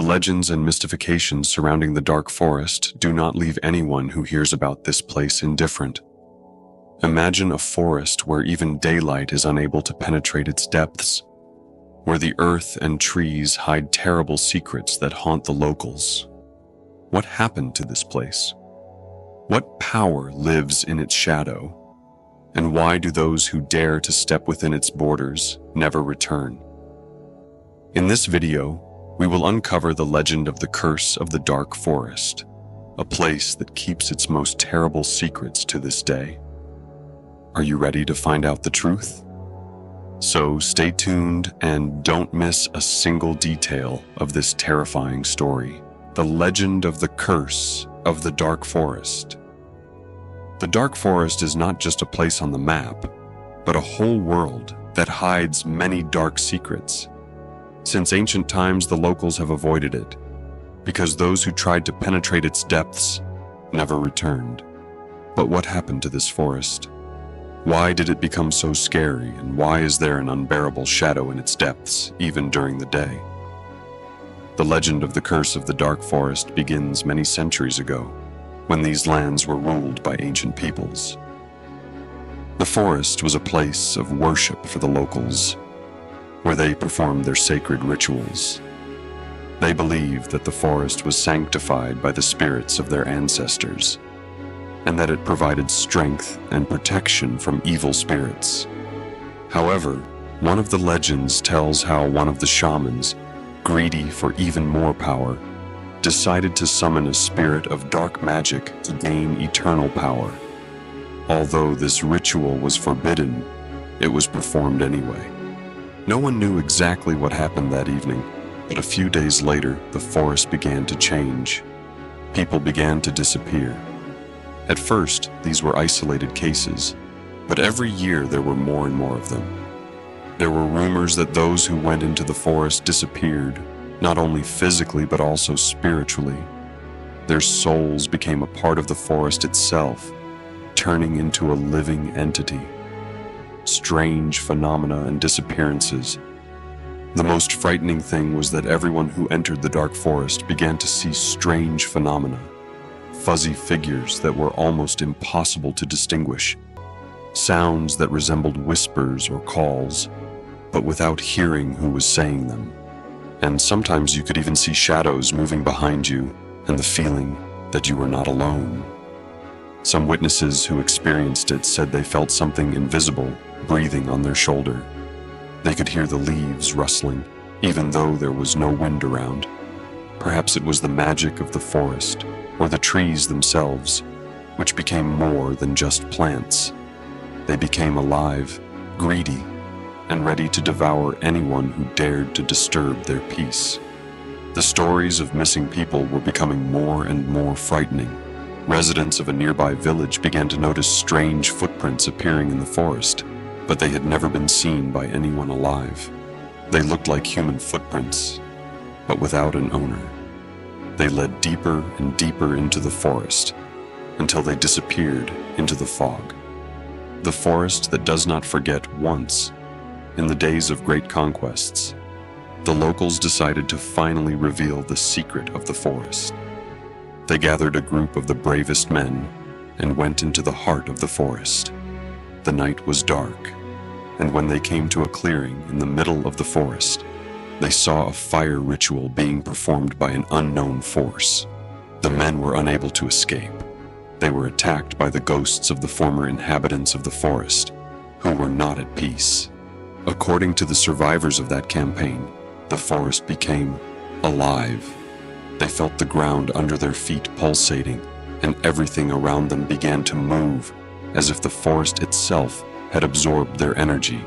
legends and mystifications surrounding the dark forest do not leave anyone who hears about this place indifferent. Imagine a forest where even daylight is unable to penetrate its depths, where the earth and trees hide terrible secrets that haunt the locals. What happened to this place? What power lives in its shadow? And why do those who dare to step within its borders never return? In this video, we will uncover the legend of the curse of the dark forest, a place that keeps its most terrible secrets to this day. Are you ready to find out the truth? So stay tuned and don't miss a single detail of this terrifying story. The legend of the curse of the dark forest. The dark forest is not just a place on the map, but a whole world that hides many dark secrets. Since ancient times, the locals have avoided it, because those who tried to penetrate its depths never returned. But what happened to this forest? Why did it become so scary, and why is there an unbearable shadow in its depths, even during the day? The legend of the curse of the dark forest begins many centuries ago, when these lands were ruled by ancient peoples. The forest was a place of worship for the locals, where they performed their sacred rituals. They believed that the forest was sanctified by the spirits of their ancestors, and that it provided strength and protection from evil spirits. However, one of the legends tells how one of the shamans, greedy for even more power, decided to summon a spirit of dark magic to gain eternal power. Although this ritual was forbidden, it was performed anyway. No one knew exactly what happened that evening, but a few days later, the forest began to change. People began to disappear. At first, these were isolated cases, but every year there were more and more of them. There were rumors that those who went into the forest disappeared, not only physically but also spiritually. Their souls became a part of the forest itself, turning into a living entity. Strange phenomena and disappearances. The most frightening thing was that everyone who entered the dark forest began to see strange phenomena. Fuzzy figures that were almost impossible to distinguish. Sounds that resembled whispers or calls, but without hearing who was saying them. And sometimes you could even see shadows moving behind you and the feeling that you were not alone. Some witnesses who experienced it said they felt something invisible breathing on their shoulder. They could hear the leaves rustling, even though there was no wind around. Perhaps it was the magic of the forest, or the trees themselves, which became more than just plants. They became alive, greedy, and ready to devour anyone who dared to disturb their peace. The stories of missing people were becoming more and more frightening. Residents of a nearby village began to notice strange footprints appearing in the forest, but they had never been seen by anyone alive. They looked like human footprints, but without an owner. They led deeper and deeper into the forest, until they disappeared into the fog. The forest that does not forget once. In the days of great conquests, the locals decided to finally reveal the secret of the forest. They gathered a group of the bravest men and went into the heart of the forest. The night was dark, and when they came to a clearing in the middle of the forest, they saw a fire ritual being performed by an unknown force. The men were unable to escape. They were attacked by the ghosts of the former inhabitants of the forest, who were not at peace. According to the survivors of that campaign, the forest became alive. They felt the ground under their feet pulsating, and everything around them began to move, as if the forest itself had absorbed their energy.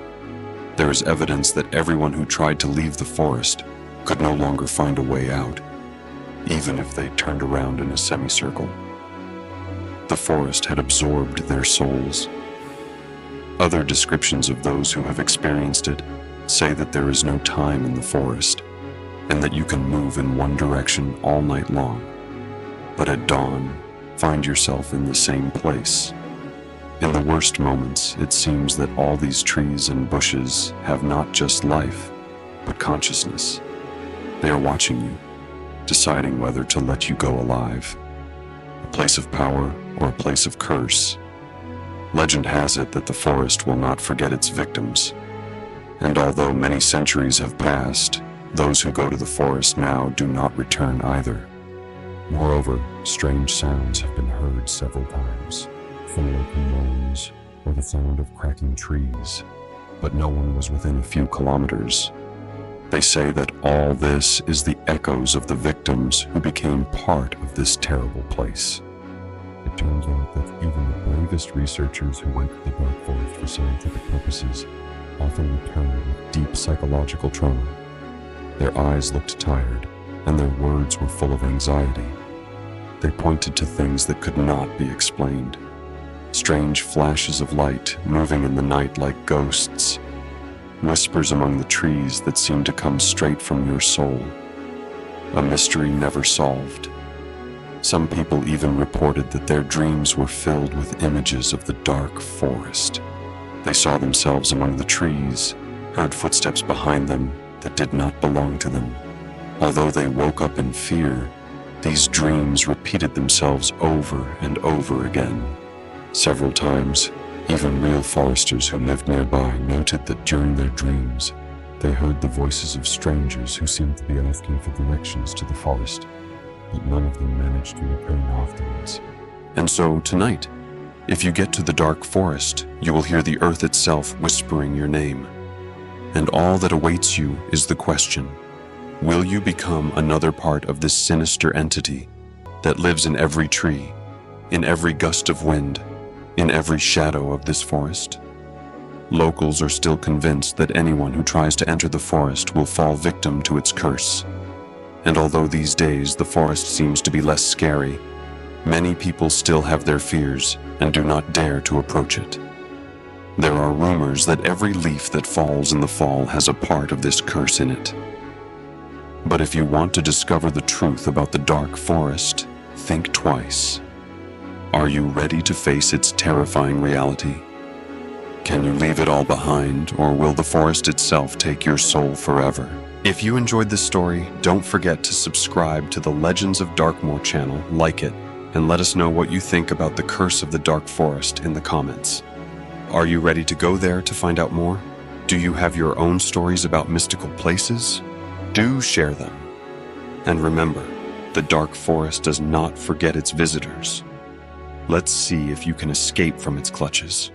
There is evidence that everyone who tried to leave the forest could no longer find a way out, even if they turned around in a semicircle. The forest had absorbed their souls. Other descriptions of those who have experienced it say that there is no time in the forest, and that you can move in one direction all night long, but at dawn, find yourself in the same place. In the worst moments, it seems that all these trees and bushes have not just life, but consciousness. They are watching you, deciding whether to let you go alive. A place of power or a place of curse. Legend has it that the forest will not forget its victims. And although many centuries have passed, those who go to the forest now do not return either. Moreover, strange sounds have been heard several times, thunder-like moans, or the sound of cracking trees, but no one was within a few kilometers. They say that all this is the echoes of the victims who became part of this terrible place. It turns out that even the bravest researchers who went to the dark forest for scientific purposes often returned with deep psychological trauma. Their eyes looked tired, and their words were full of anxiety. They pointed to things that could not be explained. Strange flashes of light moving in the night like ghosts. Whispers among the trees that seemed to come straight from your soul. A mystery never solved. Some people even reported that their dreams were filled with images of the dark forest. They saw themselves among the trees, heard footsteps behind them that did not belong to them. Although they woke up in fear, these dreams repeated themselves over and over again. Several times, even real foresters who lived nearby noted that during their dreams, they heard the voices of strangers who seemed to be asking for directions to the forest, but none of them managed to return afterwards. And so tonight, if you get to the dark forest, you will hear the earth itself whispering your name. And all that awaits you is the question, will you become another part of this sinister entity that lives in every tree, in every gust of wind, in every shadow of this forest? Locals are still convinced that anyone who tries to enter the forest will fall victim to its curse. And although these days the forest seems to be less scary, many people still have their fears and do not dare to approach it. There are rumors that every leaf that falls in the fall has a part of this curse in it. But if you want to discover the truth about the dark forest, think twice. Are you ready to face its terrifying reality? Can you leave it all behind, or will the forest itself take your soul forever? If you enjoyed this story, don't forget to subscribe to the Legends of Darkmoor channel, like it, and let us know what you think about the curse of the dark forest in the comments. Are you ready to go there to find out more? Do you have your own stories about mystical places? Do share them. And remember, the dark forest does not forget its visitors. Let's see if you can escape from its clutches.